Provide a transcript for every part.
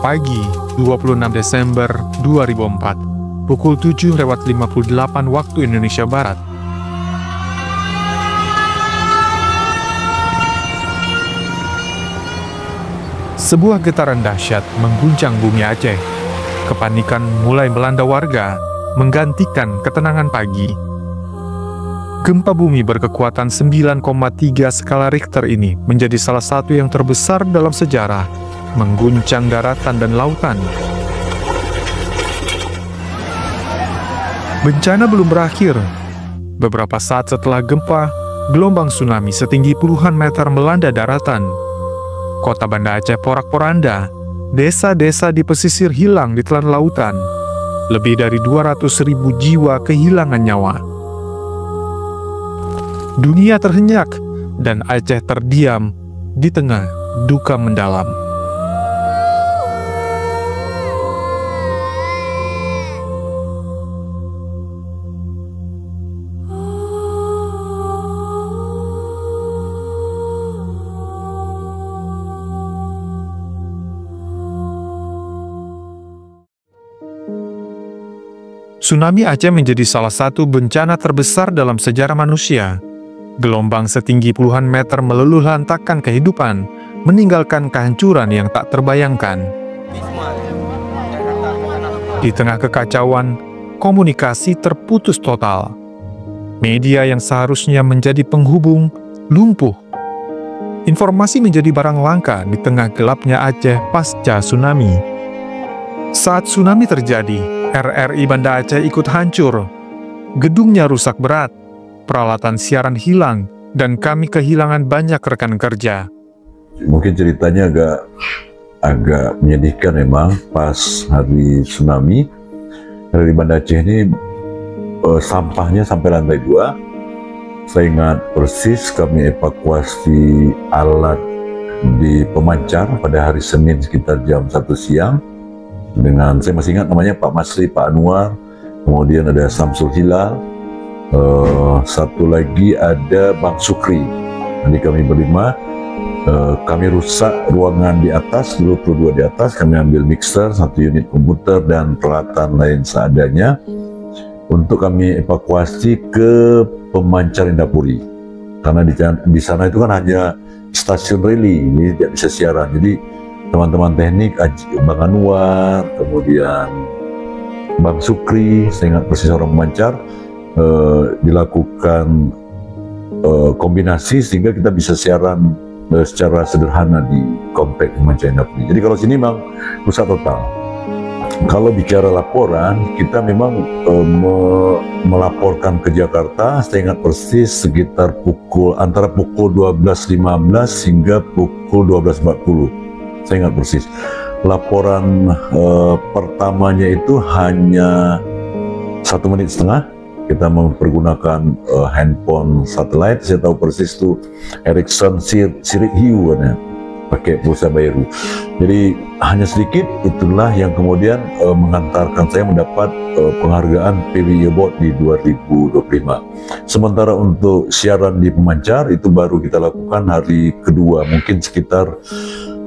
pagi, 26 Desember 2004, pukul 7:58 waktu Indonesia Barat. Sebuah getaran dahsyat mengguncang bumi Aceh. Kepanikan mulai melanda warga, menggantikan ketenangan pagi. Gempa bumi berkekuatan 9,3 skala Richter ini menjadi salah satu yang terbesar dalam sejarah, mengguncang daratan dan lautan. Bencana belum berakhir. Beberapa saat setelah gempa, gelombang tsunami setinggi puluhan meter melanda daratan. Kota Banda Aceh porak-poranda, desa-desa di pesisir hilang ditelan lautan. Lebih dari 200.000 jiwa kehilangan nyawa. Dunia terhenyak, dan Aceh terdiam di tengah duka mendalam. Tsunami Aceh menjadi salah satu bencana terbesar dalam sejarah manusia. Gelombang setinggi puluhan meter meluluh lantakkan kehidupan, meninggalkan kehancuran yang tak terbayangkan. Di tengah kekacauan, komunikasi terputus total. Media yang seharusnya menjadi penghubung, lumpuh. Informasi menjadi barang langka di tengah gelapnya Aceh pasca tsunami. Saat tsunami terjadi, RRI Banda Aceh ikut hancur. Gedungnya rusak berat, peralatan siaran hilang, dan kami kehilangan banyak rekan kerja. Mungkin ceritanya agak menyedihkan memang. Pas hari tsunami, RRI Banda Aceh ini sampahnya sampai lantai 2. Saya ingat persis kami evakuasi alat di pemancar pada hari Senin sekitar jam 1 siang. Saya masih ingat namanya Pak Masri, Pak Anwar, kemudian ada Samsul Hilal, satu lagi ada Bang Sukri. Jadi kami berlima, kami rusak ruangan di atas, 22 di atas, kami ambil mixer, 1 unit komputer dan peralatan lain seadanya untuk kami evakuasi ke pemancar Indapuri. Karena di sana itu kan hanya stasiun reli, ini tidak bisa siaran. Jadi teman-teman teknik, Bang Anwar, kemudian Bang Sukri, saya ingat persis orang pemancar, dilakukan kombinasi sehingga kita bisa siaran secara sederhana di komplek pemancar Indapuri. Jadi kalau sini memang rusak total. Kalau bicara laporan, kita memang melaporkan ke Jakarta, saya ingat persis sekitar antara pukul 12.15 hingga pukul 12.40. Saya ingat persis. Laporan pertamanya itu hanya 1,5 menit. Kita mempergunakan handphone satelit. Saya tahu persis itu Ericsson Sirit Hiu kan ya, pakai pulsa baru. Jadi hanya sedikit, itulah yang kemudian mengantarkan saya mendapat penghargaan PBI Award di 2025. Sementara untuk siaran di pemancar itu baru kita lakukan hari kedua, mungkin sekitar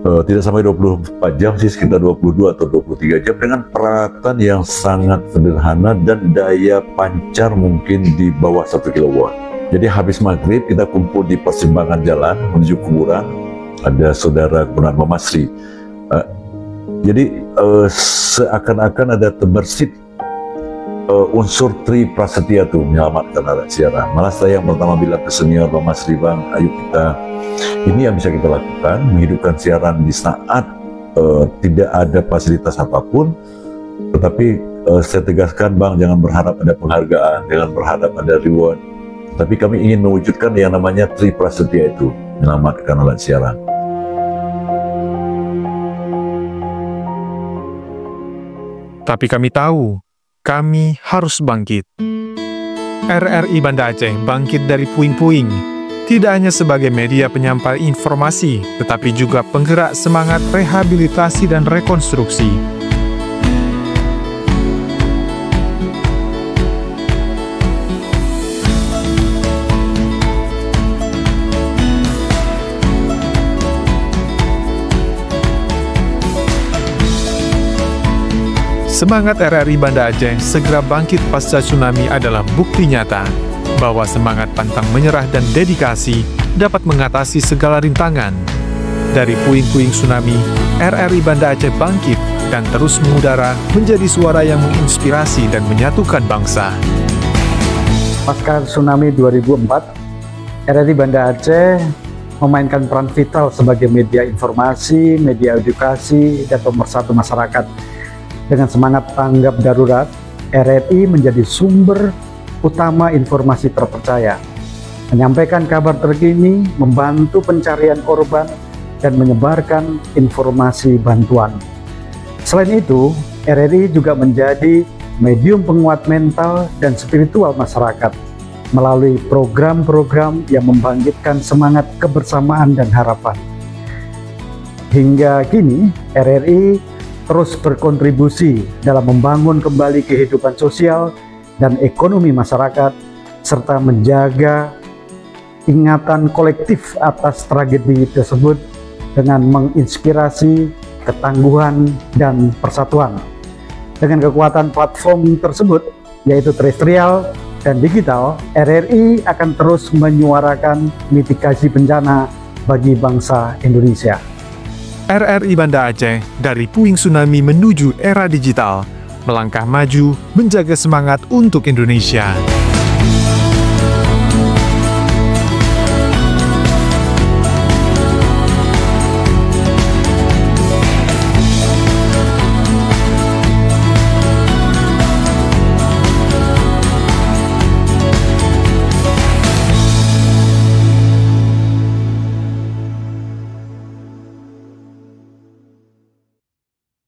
tidak sampai 24 jam sih, sekitar 22 atau 23 jam dengan peralatan yang sangat sederhana dan daya pancar mungkin di bawah 1 kW. Jadi habis maghrib kita kumpul di persimpangan jalan menuju kuburan, ada saudara Gunan Mamasri. Jadi seakan-akan ada terbersit unsur Tri Prasetya itu menyelamatkan alat siaran. Malah saya yang pertama bilang ke senior Mamasri, Bang, ayo ini yang bisa kita lakukan, menghidupkan siaran di saat tidak ada fasilitas apapun. Tetapi saya tegaskan, Bang, jangan berharap ada penghargaan, jangan berharap ada reward. Tapi kami ingin mewujudkan yang namanya Tri Prasetya itu, menyelamatkan alat siaran. Tapi kami tahu, kami harus bangkit. RRI Banda Aceh bangkit dari puing-puing, tidak hanya sebagai media penyampai informasi, tetapi juga penggerak semangat rehabilitasi dan rekonstruksi. Semangat RRI Banda Aceh segera bangkit pasca tsunami adalah bukti nyata bahwa semangat pantang menyerah dan dedikasi dapat mengatasi segala rintangan. Dari puing-puing tsunami, RRI Banda Aceh bangkit dan terus mengudara menjadi suara yang menginspirasi dan menyatukan bangsa. Pasca tsunami 2004, RRI Banda Aceh memainkan peran vital sebagai media informasi, media edukasi, dan pemersatu masyarakat. Dengan semangat tanggap darurat, RRI menjadi sumber utama informasi terpercaya, menyampaikan kabar terkini, membantu pencarian korban, dan menyebarkan informasi bantuan. Selain itu, RRI juga menjadi medium penguat mental dan spiritual masyarakat melalui program-program yang membangkitkan semangat kebersamaan dan harapan. Hingga kini, RRI terus berkontribusi dalam membangun kembali kehidupan sosial dan ekonomi masyarakat, serta menjaga ingatan kolektif atas tragedi tersebut dengan menginspirasi ketangguhan dan persatuan. Dengan kekuatan platform tersebut, yaitu terestrial dan digital, RRI akan terus menyuarakan mitigasi bencana bagi bangsa Indonesia. RRI Banda Aceh dari puing tsunami menuju era digital, melangkah maju menjaga semangat untuk Indonesia.